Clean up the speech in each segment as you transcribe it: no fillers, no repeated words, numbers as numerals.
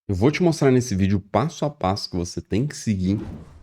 Eu vou te mostrar nesse vídeo passo a passo que você tem que seguir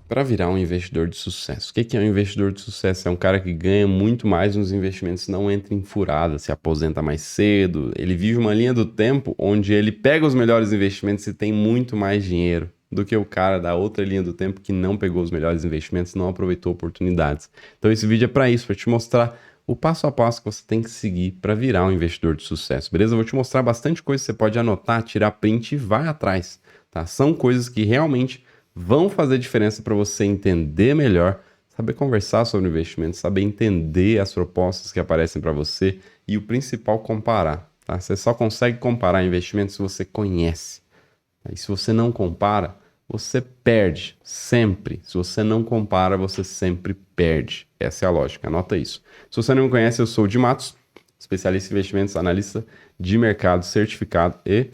para virar um investidor de sucesso. O que é um investidor de sucesso? É um cara que ganha muito mais nos investimentos, não entra em furada, se aposenta mais cedo. Ele vive uma linha do tempo onde ele pega os melhores investimentos e tem muito mais dinheiro do que o cara da outra linha do tempo que não pegou os melhores investimentos, não aproveitou oportunidades. Então esse vídeo é para isso, para te mostrar o passo a passo que você tem que seguir para virar um investidor de sucesso, beleza? Eu vou te mostrar bastante coisa que você pode anotar, tirar print e vai atrás, tá? São coisas que realmente vão fazer diferença para você entender melhor, saber conversar sobre investimentos, saber entender as propostas que aparecem para você e o principal, comparar, tá? Você só consegue comparar investimentos se você conhece. E se você não compara, você perde sempre. Se você não compara, você sempre perde. Essa é a lógica, anota isso. Se você não me conhece, eu sou o Di Matos, especialista em investimentos, analista de mercado certificado e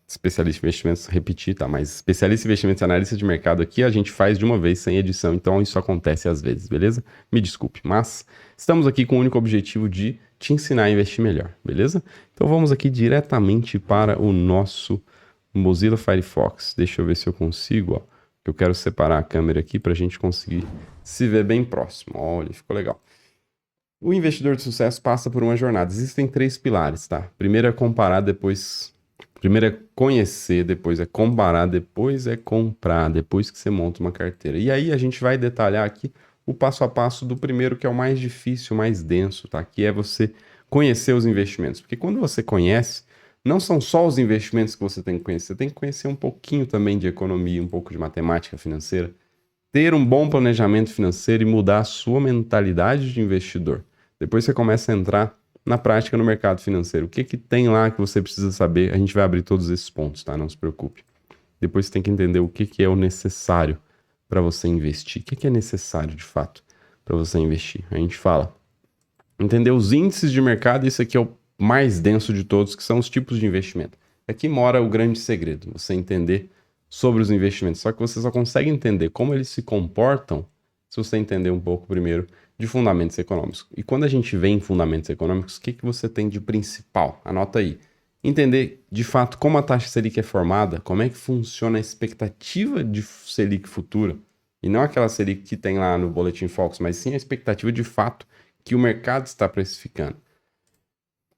especialista em investimentos, repetir, tá? Mas especialista em investimentos e analista de mercado aqui a gente faz de uma vez, sem edição, então isso acontece às vezes, beleza? Me desculpe, mas estamos aqui com o único objetivo de te ensinar a investir melhor, beleza? Então vamos aqui diretamente para o nosso Mozilla Firefox. Deixa eu ver se eu consigo, ó. Eu quero separar a câmera aqui para a gente conseguir se ver bem próximo. Olha, ficou legal. O investidor de sucesso passa por uma jornada. Existem 3 pilares, tá? Primeiro é comparar, depois... Primeiro é conhecer, depois é comparar, depois é comprar, depois que você monta uma carteira. E aí a gente vai detalhar aqui o passo a passo do primeiro, que é o mais difícil, o mais denso, tá? Que é você conhecer os investimentos. Porque quando você conhece, não são só os investimentos que você tem que conhecer, você tem que conhecer um pouquinho também de economia, um pouco de matemática financeira, ter um bom planejamento financeiro e mudar a sua mentalidade de investidor. Depois você começa a entrar na prática no mercado financeiro. O que que tem lá que você precisa saber? A gente vai abrir todos esses pontos, tá? Não se preocupe. Depois você tem que entender o que que é o necessário para você investir. O que que é necessário de fato para você investir? A gente fala entender os índices de mercado, esse aqui é o mais denso de todos, que são os tipos de investimento. Aqui mora o grande segredo, você entender sobre os investimentos. Só que você só consegue entender como eles se comportam se você entender um pouco primeiro de fundamentos econômicos. E quando a gente vê em fundamentos econômicos, o que que você tem de principal? Anota aí. Entender de fato como a taxa Selic é formada, como é que funciona a expectativa de Selic futura, e não aquela Selic que tem lá no Boletim Focus, mas sim a expectativa de fato que o mercado está precificando.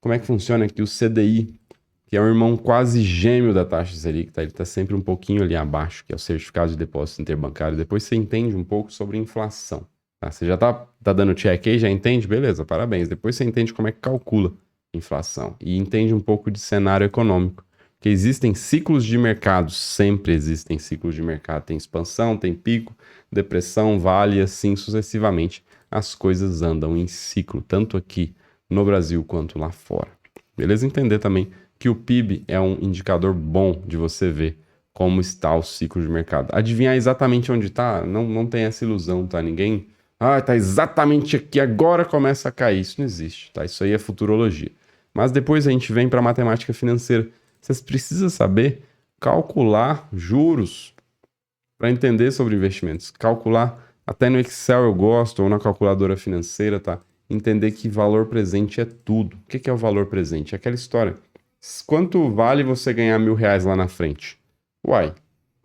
Como é que funciona aqui o CDI, que é um irmão quase gêmeo da taxa Selic, tá? Ele está sempre um pouquinho ali abaixo, que é o certificado de depósito interbancário. Depois você entende um pouco sobre inflação, tá? Você já tá dando check aí, já entende? Beleza, parabéns. Depois você entende como é que calcula inflação e entende um pouco de cenário econômico, que existem ciclos de mercado, sempre existem ciclos de mercado. Tem expansão, tem pico, depressão, vale, assim sucessivamente. As coisas andam em ciclo, tanto aqui no Brasil quanto lá fora. Beleza? Entender também que o PIB é um indicador bom de você ver como está o ciclo de mercado. Adivinhar exatamente onde está, não tem essa ilusão, tá? Ninguém... Ah, tá exatamente aqui, agora começa a cair. Isso não existe, tá? Isso aí é futurologia. Mas depois a gente vem para a matemática financeira. Você precisa saber calcular juros para entender sobre investimentos. Calcular, até no Excel eu gosto, ou na calculadora financeira, tá? Entender que valor presente é tudo. O que é o valor presente? É aquela história. Quanto vale você ganhar R$ 1.000 lá na frente? Uai,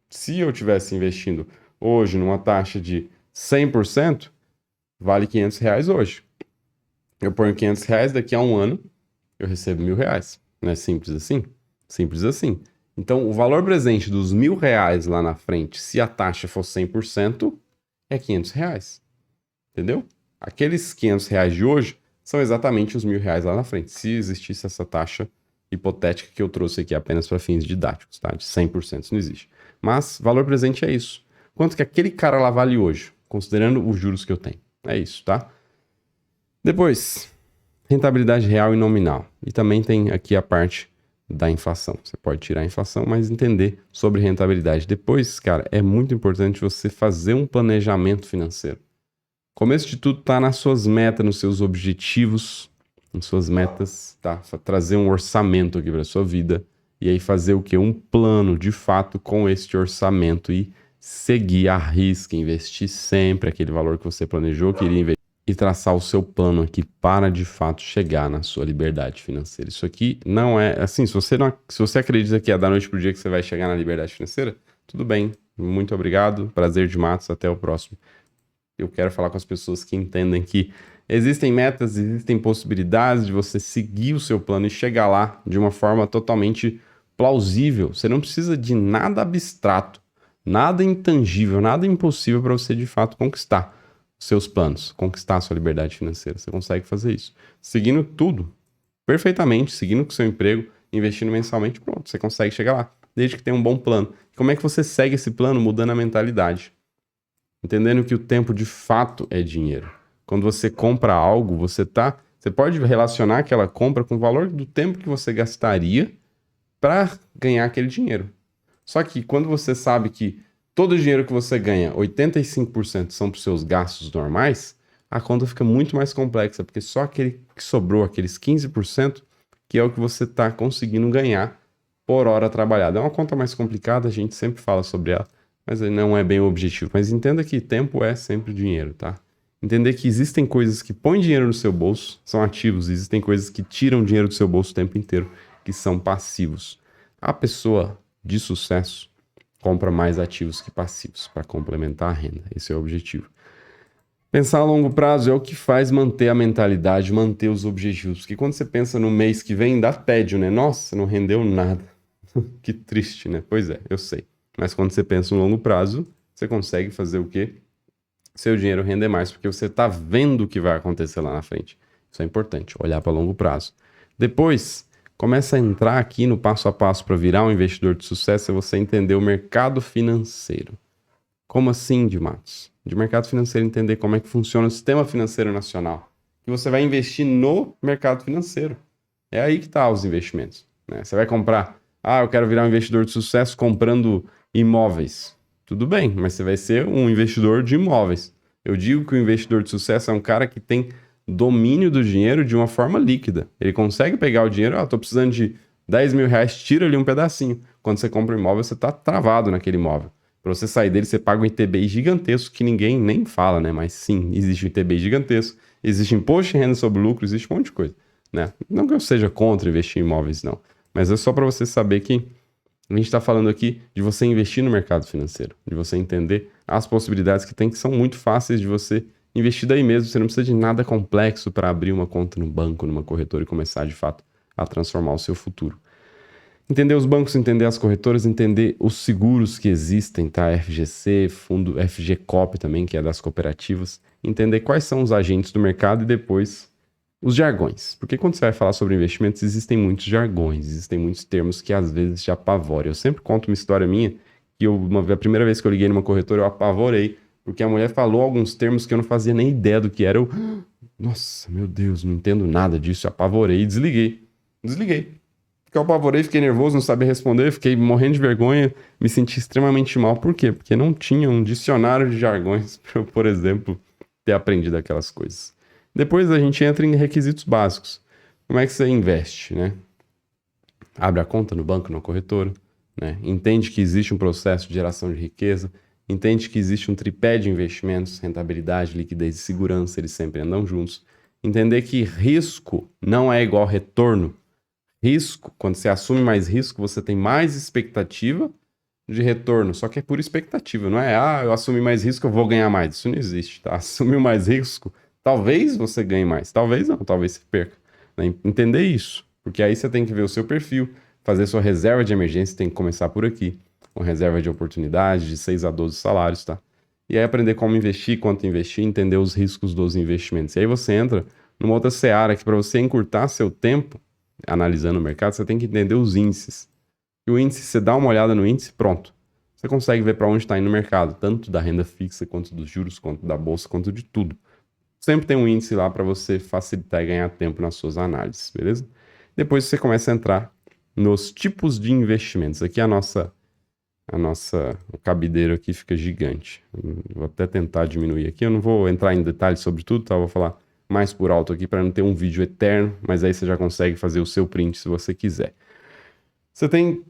se eu tivesse investindo hoje numa taxa de 100%, vale R$ 500 hoje. Eu ponho R$ 500, daqui a um ano eu recebo R$ 1.000. Não é simples assim? Simples assim. Então, o valor presente dos R$ 1.000 lá na frente, se a taxa for 100%, é R$ 500. Entendeu? Aqueles R$ 500 de hoje são exatamente os R$ 1.000 lá na frente, se existisse essa taxa hipotética que eu trouxe aqui apenas para fins didáticos, tá? De 100%, isso não existe. Mas valor presente é isso. Quanto que aquele cara lá vale hoje, considerando os juros que eu tenho? É isso, tá? Depois, rentabilidade real e nominal. E também tem aqui a parte da inflação. Você pode tirar a inflação, mas entender sobre rentabilidade. Depois, cara, é muito importante você fazer um planejamento financeiro. Começo de tudo tá nas suas metas, nos seus objetivos, nas suas metas, tá? Trazer um orçamento aqui para sua vida e aí fazer o quê? Um plano de fato com este orçamento e seguir à risca, investir sempre aquele valor que você planejou que iria investir. e traçar o seu plano aqui para de fato chegar na sua liberdade financeira. Isso aqui não é assim, se você acredita que é da noite pro dia que você vai chegar na liberdade financeira, tudo bem. Muito obrigado. Prazer de Matos, até o próximo. Eu quero falar com as pessoas que entendem que existem metas, existem possibilidades de você seguir o seu plano e chegar lá de uma forma totalmente plausível. Você não precisa de nada abstrato, nada intangível, nada impossível para você de fato conquistar os seus planos, conquistar a sua liberdade financeira. Você consegue fazer isso seguindo tudo perfeitamente, seguindo com o seu emprego, investindo mensalmente, pronto, você consegue chegar lá, desde que tenha um bom plano. Como é que você segue esse plano? Mudando a mentalidade. Entendendo que o tempo de fato é dinheiro. Quando você compra algo, você pode relacionar aquela compra com o valor do tempo que você gastaria para ganhar aquele dinheiro. Só que quando você sabe que todo o dinheiro que você ganha, 85% são para os seus gastos normais, a conta fica muito mais complexa, porque só aquele que sobrou, aqueles 15%, que é o que você está conseguindo ganhar por hora trabalhada. É uma conta mais complicada, a gente sempre fala sobre ela, mas não é bem o objetivo. Mas entenda que tempo é sempre dinheiro, tá? Entender que existem coisas que põem dinheiro no seu bolso, são ativos, existem coisas que tiram dinheiro do seu bolso o tempo inteiro, que são passivos. A pessoa de sucesso compra mais ativos que passivos para complementar a renda. Esse é o objetivo. Pensar a longo prazo é o que faz manter a mentalidade, manter os objetivos. Porque quando você pensa no mês que vem, dá tédio, né? Nossa, não rendeu nada. Que triste, né? Pois é, eu sei. Mas quando você pensa no longo prazo, você consegue fazer o quê? Seu dinheiro render mais, porque você está vendo o que vai acontecer lá na frente. Isso é importante, olhar para longo prazo. Depois, começa a entrar aqui no passo a passo para virar um investidor de sucesso, é você entender o mercado financeiro. Como assim, de Matos? De mercado financeiro, entender como é que funciona o sistema financeiro nacional. Que você vai investir no mercado financeiro. É aí que estão os investimentos, né? Você vai comprar, eu quero virar um investidor de sucesso comprando imóveis. Tudo bem, mas você vai ser um investidor de imóveis. Eu digo que o investidor de sucesso é um cara que tem domínio do dinheiro de uma forma líquida. Ele consegue pegar o dinheiro, tô precisando de 10 mil reais, tira ali um pedacinho. Quando você compra um imóvel, você tá travado naquele imóvel. Para você sair dele, você paga um ITBI gigantesco, que ninguém nem fala, né? Mas sim, existe um ITBI gigantesco, existe imposto de renda sobre lucro, existe um monte de coisa, né? Não que eu seja contra investir em imóveis, não. Mas é só para você saber que a gente está falando aqui de você investir no mercado financeiro, de você entender as possibilidades que tem, que são muito fáceis de você investir daí mesmo. Você não precisa de nada complexo para abrir uma conta no banco, numa corretora e começar de fato a transformar o seu futuro. Entender os bancos, entender as corretoras, entender os seguros que existem, tá? FGC, fundo FGCop também, que é das cooperativas. Entender quais são os agentes do mercado e depois os jargões. Porque quando você vai falar sobre investimentos, existem muitos jargões, existem muitos termos que às vezes te apavoram. Eu sempre conto uma história minha, que a primeira vez que eu liguei numa corretora, eu apavorei, porque a mulher falou alguns termos que eu não fazia nem ideia do que era. Nossa, meu Deus, não entendo nada disso. Eu apavorei e desliguei. Porque eu apavorei, fiquei nervoso, não sabia responder, fiquei morrendo de vergonha, me senti extremamente mal. Por quê? Porque não tinha um dicionário de jargões para eu, por exemplo, ter aprendido aquelas coisas. Depois a gente entra em requisitos básicos. Como é que você investe, né? Abre a conta no banco, na corretora, né? Entende que existe um processo de geração de riqueza, entende que existe um tripé de investimentos, rentabilidade, liquidez e segurança, eles sempre andam juntos. Entender que risco não é igual retorno. Risco, quando você assume mais risco, você tem mais expectativa de retorno, só que é por expectativa, não é, eu assumi mais risco, eu vou ganhar mais. Isso não existe, tá? Assumiu mais risco, talvez você ganhe mais, talvez não, talvez você perca. Né? Entender isso, porque aí você tem que ver o seu perfil, fazer sua reserva de emergência, tem que começar por aqui, com reserva de oportunidade, de 6 a 12 salários, tá? E aí aprender como investir, quanto investir, entender os riscos dos investimentos. E aí você entra numa outra seara que para você encurtar seu tempo, analisando o mercado, você tem que entender os índices. E o índice, você dá uma olhada no índice, pronto. Você consegue ver para onde está indo o mercado, tanto da renda fixa, quanto dos juros, quanto da bolsa, quanto de tudo. Sempre tem um índice lá para você facilitar e ganhar tempo nas suas análises, beleza? Depois você começa a entrar nos tipos de investimentos. Aqui o cabideiro aqui fica gigante. Vou até tentar diminuir aqui. Eu não vou entrar em detalhes sobre tudo, tá? Eu vou falar mais por alto aqui para não ter um vídeo eterno, mas aí você já consegue fazer o seu print se você quiser. Você tem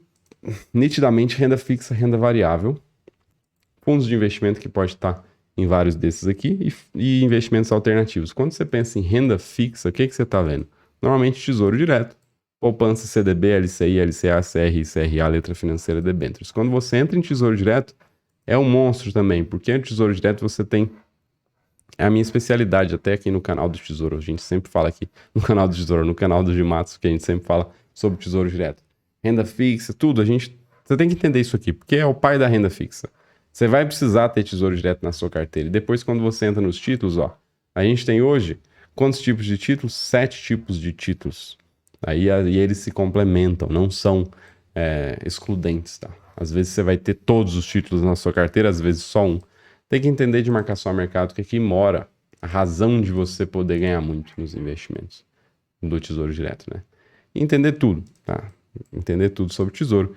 nitidamente renda fixa, renda variável, fundos de investimento que pode estar em vários desses aqui e investimentos alternativos. Quando você pensa em renda fixa, o que você está vendo? Normalmente Tesouro Direto, poupança CDB, LCI, LCA, CRI, CRA, letra financeira, debêntures. Quando você entra em Tesouro Direto, é um monstro também, porque no Tesouro Direto você tem a minha especialidade, até aqui no canal do Tesouro, a gente sempre fala aqui no canal do Tesouro, no canal do Gimatos, que a gente sempre fala sobre Tesouro Direto. Renda fixa, tudo, você tem que entender isso aqui, porque é o pai da renda fixa. Você vai precisar ter Tesouro Direto na sua carteira. E depois, quando você entra nos títulos, ó, a gente tem hoje, quantos tipos de títulos? 7 tipos de títulos. Aí eles se complementam, não são excludentes, tá? Às vezes você vai ter todos os títulos na sua carteira, às vezes só um. Tem que entender de marcação a mercado que aqui mora a razão de você poder ganhar muito nos investimentos do Tesouro Direto, né? E entender tudo, tá? Entender tudo sobre o Tesouro.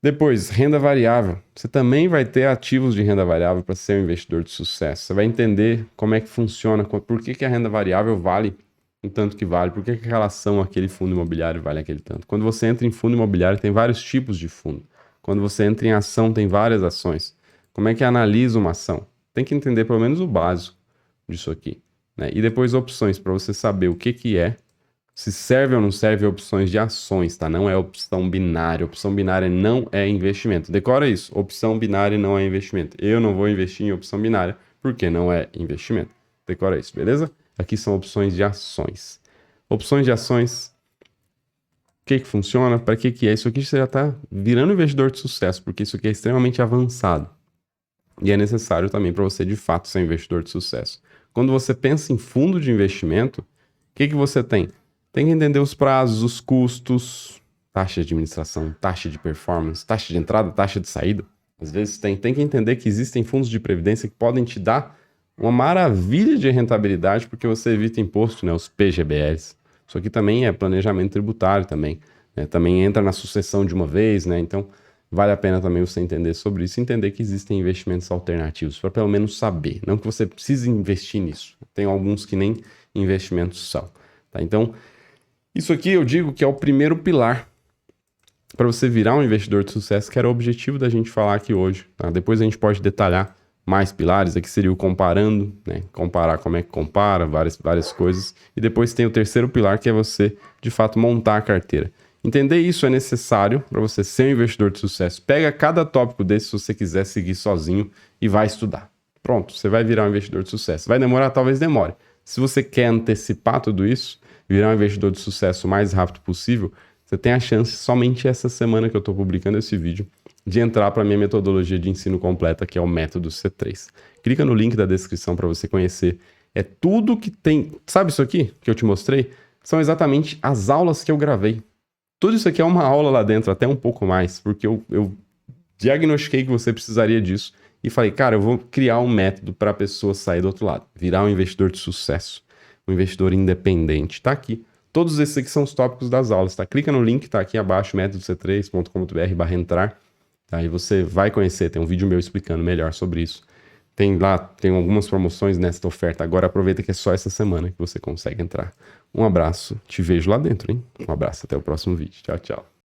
Depois, renda variável. Você também vai ter ativos de renda variável para ser um investidor de sucesso. Você vai entender como é que funciona, por que a renda variável vale o tanto que vale, por que a relação àquele fundo imobiliário vale aquele tanto. Quando você entra em fundo imobiliário, tem vários tipos de fundo. Quando você entra em ação, tem várias ações. Como é que analisa uma ação? Tem que entender pelo menos o básico disso aqui, né? E depois opções, para você saber o que é, se serve ou não serve opções de ações, tá? Não é opção binária. Opção binária não é investimento. Decora isso. Opção binária não é investimento. Eu não vou investir em opção binária porque não é investimento. Decora isso, beleza? Aqui são opções de ações. Opções de ações. O que funciona? Para que é? Isso aqui você já está virando investidor de sucesso, porque isso aqui é extremamente avançado. E é necessário também para você, de fato, ser um investidor de sucesso. Quando você pensa em fundo de investimento, o que você tem? Tem que entender os prazos, os custos, taxa de administração, taxa de performance, taxa de entrada, taxa de saída. Às vezes tem que entender que existem fundos de previdência que podem te dar uma maravilha de rentabilidade porque você evita imposto, né? Os PGBLs. Isso aqui também é planejamento tributário também, né? Também entra na sucessão de uma vez, né? Então vale a pena também você entender sobre isso e entender que existem investimentos alternativos, para pelo menos saber. Não que você precise investir nisso. Tem alguns que nem investimentos são, tá? Então, isso aqui eu digo que é o primeiro pilar para você virar um investidor de sucesso, que era o objetivo da gente falar aqui hoje, tá? Depois a gente pode detalhar mais pilares, aqui seria o comparando, né? Comparar como é que compara, várias coisas. E depois tem o terceiro pilar, que é você, de fato, montar a carteira. Entender isso é necessário para você ser um investidor de sucesso. Pega cada tópico desse se você quiser seguir sozinho e vai estudar. Pronto, você vai virar um investidor de sucesso. Vai demorar? Talvez demore. Se você quer antecipar tudo isso, virar um investidor de sucesso o mais rápido possível, você tem a chance, somente essa semana que eu estou publicando esse vídeo, de entrar para a minha metodologia de ensino completa, que é o método C3. Clica no link da descrição para você conhecer. É tudo que tem... Sabe isso aqui que eu te mostrei? São exatamente as aulas que eu gravei. Tudo isso aqui é uma aula lá dentro, até um pouco mais, porque eu diagnostiquei que você precisaria disso e falei, cara, eu vou criar um método para a pessoa sair do outro lado, virar um investidor de sucesso, um investidor independente. Tá aqui. Todos esses aqui são os tópicos das aulas, tá? Clica no link, tá aqui abaixo, métodoc3.com.br/entrar. Tá? E você vai conhecer, tem um vídeo meu explicando melhor sobre isso. Tem algumas promoções nesta oferta. Agora aproveita que é só essa semana que você consegue entrar. Um abraço, te vejo lá dentro, hein? Um abraço, até o próximo vídeo. Tchau, tchau.